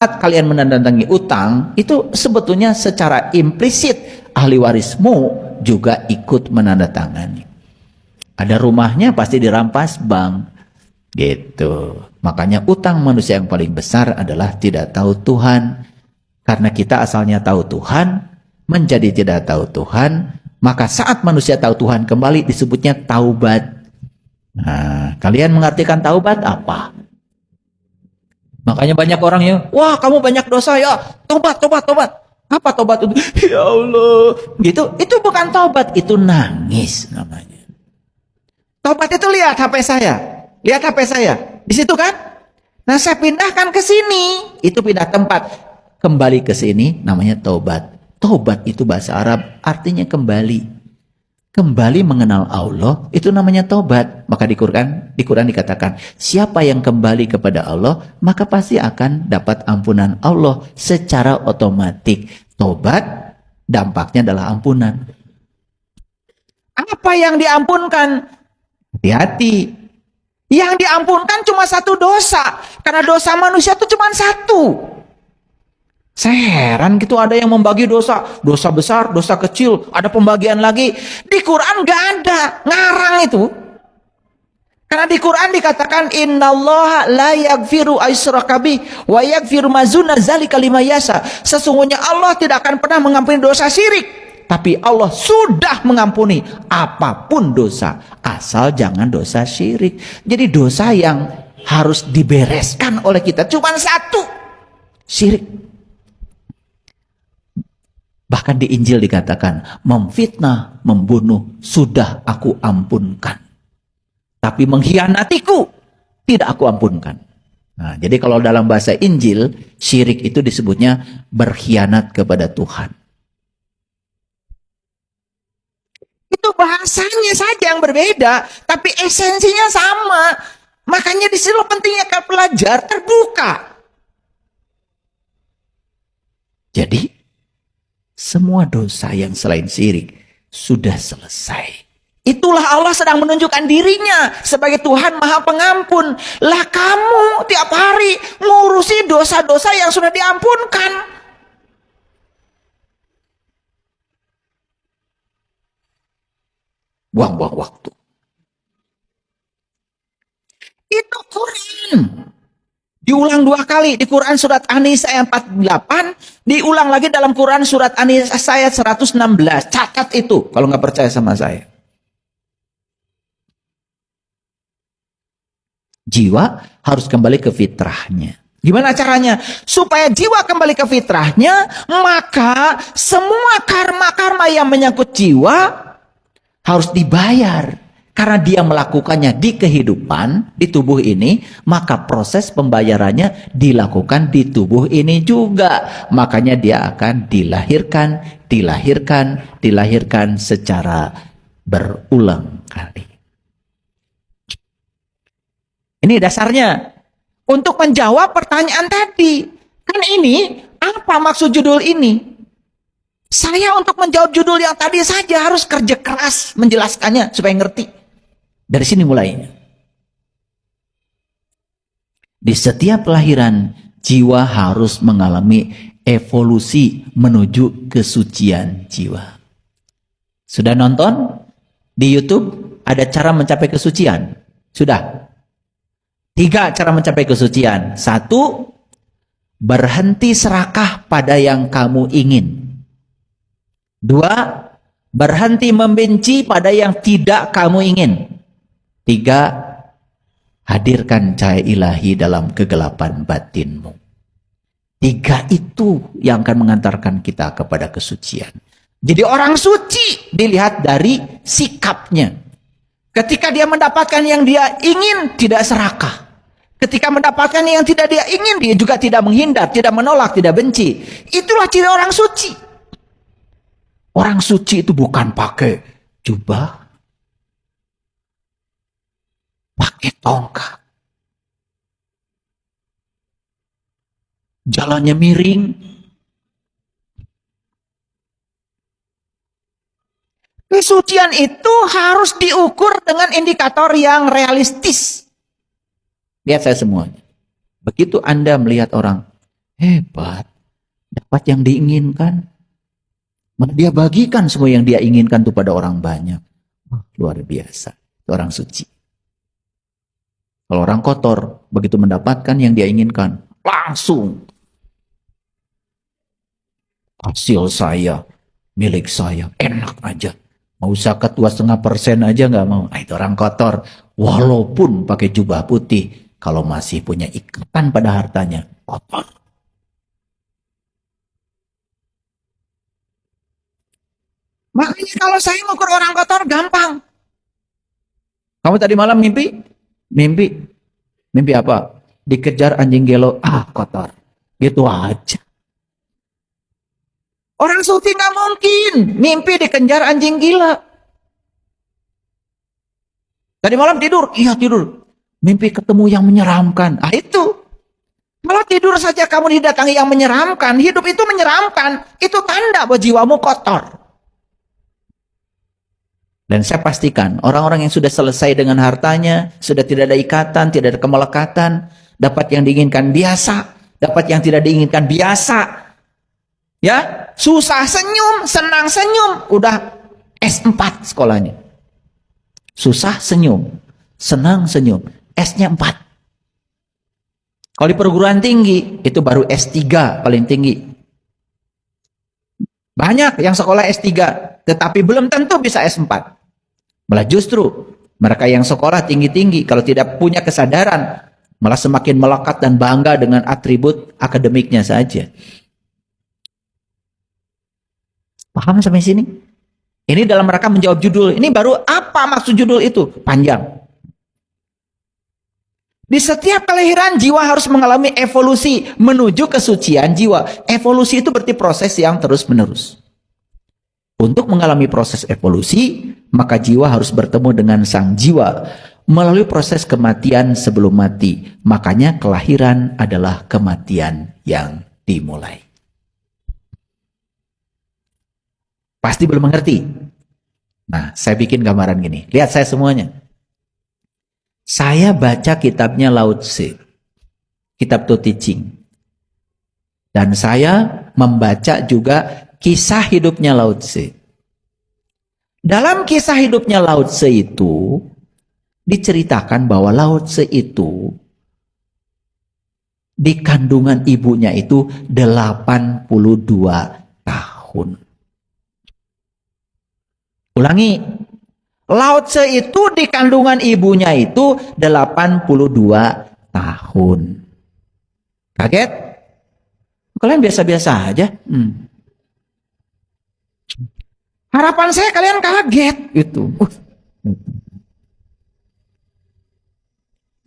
kalian menandatangi utang, itu sebetulnya secara implisit ahli warismu juga ikut menandatangani. Ada rumahnya pasti dirampas bank, gitu. Makanya utang manusia yang paling besar adalah tidak tahu Tuhan. Karena kita asalnya tahu Tuhan, menjadi tidak tahu Tuhan, maka saat manusia tahu Tuhan kembali disebutnya taubat. Nah, kalian mengartikan taubat apa? Makanya banyak orang yang, wah kamu banyak dosa ya, tobat. Apa tobat itu? Ya Allah, gitu. Itu bukan tobat, itu nangis namanya. Tobat itu lihat HP saya, di situ kan? Nah saya pindahkan ke sini, itu pindah tempat, kembali ke sini, namanya tobat. Tobat itu bahasa Arab, artinya kembali. Kembali mengenal Allah, itu namanya tobat. Maka di Quran dikatakan, siapa yang kembali kepada Allah, maka pasti akan dapat ampunan Allah secara otomatis. Tobat, dampaknya adalah ampunan. Apa yang diampunkan? Hati-hati. Yang diampunkan cuma satu dosa. Karena dosa manusia itu cuma satu. Saya heran gitu, ada yang membagi dosa besar, dosa kecil, ada pembagian lagi. Di Quran gak ada, ngarang itu. Karena di Quran dikatakan innallaha la yaghfiru aysyraka bih wa yaghfiru ma duna dzalika liman yasha. Sesungguhnya Allah tidak akan pernah mengampuni dosa syirik, tapi Allah sudah mengampuni apapun dosa, asal jangan dosa syirik. Jadi dosa yang harus dibereskan oleh kita cuma satu, syirik. Bahkan di Injil dikatakan, memfitnah, membunuh, sudah aku ampunkan. Tapi mengkhianatiku, tidak aku ampunkan. Nah, jadi kalau dalam bahasa Injil, syirik itu disebutnya berkhianat kepada Tuhan. Itu bahasanya saja yang berbeda, tapi esensinya sama. Makanya di sini pentingnya kalau pelajar terbuka. Jadi, semua dosa yang selain syirik sudah selesai. Itulah Allah sedang menunjukkan dirinya sebagai Tuhan Maha Pengampun. Lah kamu tiap hari ngurusi dosa-dosa yang sudah diampunkan. Buang-buang waktu. Itu Quran. Diulang 2 kali di Quran surat An-Nisa ayat 48, diulang lagi dalam Quran surat An-Nisa ayat 116. Catat itu kalau nggak percaya sama saya. Jiwa harus kembali ke fitrahnya. Gimana caranya? Supaya jiwa kembali ke fitrahnya, maka semua karma-karma yang menyangkut jiwa harus dibayar. Karena dia melakukannya di kehidupan, di tubuh ini, maka proses pembayarannya dilakukan di tubuh ini juga. Makanya dia akan dilahirkan secara berulang kali. Ini dasarnya. Untuk menjawab pertanyaan tadi. Kan ini, apa maksud judul ini? Saya untuk menjawab judul yang tadi saja harus kerja keras menjelaskannya supaya ngerti. Dari sini mulainya. Di setiap kelahiran, jiwa harus mengalami evolusi menuju kesucian jiwa. Sudah nonton? Di YouTube ada cara mencapai kesucian? Sudah? 3 cara mencapai kesucian. 1, berhenti serakah pada yang kamu ingin. 2, berhenti membenci pada yang tidak kamu ingin. 3, hadirkan cahaya ilahi dalam kegelapan batinmu. 3 itu yang akan mengantarkan kita kepada kesucian. Jadi orang suci dilihat dari sikapnya. Ketika dia mendapatkan yang dia ingin, tidak serakah. Ketika mendapatkan yang tidak dia ingin, dia juga tidak menghindar, tidak menolak, tidak benci. Itulah ciri orang suci. Orang suci itu bukan pakai jubah, pakai tongkat, jalannya miring. Kesucian itu harus diukur dengan indikator yang realistis. Lihat saya semuanya. Begitu Anda melihat orang, Hebat. Dapat yang diinginkan. Malah dia bagikan semua yang dia inginkan itu pada orang banyak. Wah, luar biasa. Itu orang suci. Kalau orang kotor, begitu mendapatkan yang dia inginkan, langsung. Hasil saya, milik saya, enak aja. Mau zakat 2,5% aja nggak mau. Nah, itu orang kotor. Walaupun pakai jubah putih, kalau masih punya ikatan pada hartanya, kotor. Makanya kalau saya ngukur orang kotor, gampang. Kamu tadi malam mimpi? Mimpi. Mimpi apa? Dikejar anjing gelo. Ah, kotor. Gitu aja. Orang suci nggak mungkin mimpi dikejar anjing gila. Tadi malam tidur? Iya tidur. Mimpi ketemu yang menyeramkan. Ah itu. Kalau tidur saja kamu didatangi yang menyeramkan, hidup itu menyeramkan. Itu tanda bahwa jiwamu kotor. Dan saya pastikan orang-orang yang sudah selesai dengan hartanya, sudah tidak ada ikatan, tidak ada kemelekatan, dapat yang diinginkan biasa, dapat yang tidak diinginkan biasa. Ya, susah senyum, senang senyum, udah S4 sekolahnya. Susah senyum, senang senyum, S-nya 4. Kalau di perguruan tinggi, itu baru S3 paling tinggi. Banyak yang sekolah S3, tetapi belum tentu bisa S4. Malah justru mereka yang sekolah tinggi-tinggi, kalau tidak punya kesadaran, malah semakin melekat dan bangga dengan atribut akademiknya saja. Paham sampai sini? Ini dalam rangka menjawab judul. Ini baru apa maksud judul itu? Panjang. Di setiap kelahiran jiwa harus mengalami evolusi menuju kesucian jiwa. Evolusi itu berarti proses yang terus-menerus. Untuk mengalami proses evolusi, maka jiwa harus bertemu dengan sang jiwa melalui proses kematian sebelum mati. Makanya kelahiran adalah kematian yang dimulai. Pasti belum mengerti. Nah, saya bikin gambaran gini. Lihat saya semuanya. Saya baca kitabnya Lao Tse. Kitab To Ching. Dan saya membaca juga kisah hidupnya Lao Tse. Dalam kisah hidupnya Lao Tse itu, diceritakan bahwa Lao Tse itu, di kandungan ibunya itu 82 tahun. Ulangi, Lao Tse itu di kandungan ibunya itu 82 tahun. Kaget? Kalian biasa-biasa aja. Harapan saya kalian kaget gitu.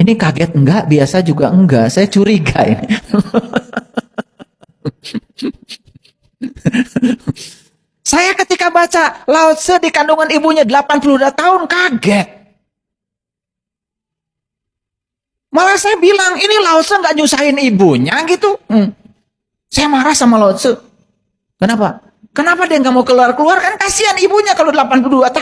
Ini kaget enggak, biasa juga enggak. Saya curiga ini. Saya ketika baca Lao Tse di kandungan ibunya 82 tahun kaget. Malah saya bilang ini Lao Tse nggak nyusahin ibunya gitu. Saya marah sama Lao Tse. Kenapa? Kenapa dia nggak mau keluar-keluar? Kan kasihan ibunya kalau 82 tahun.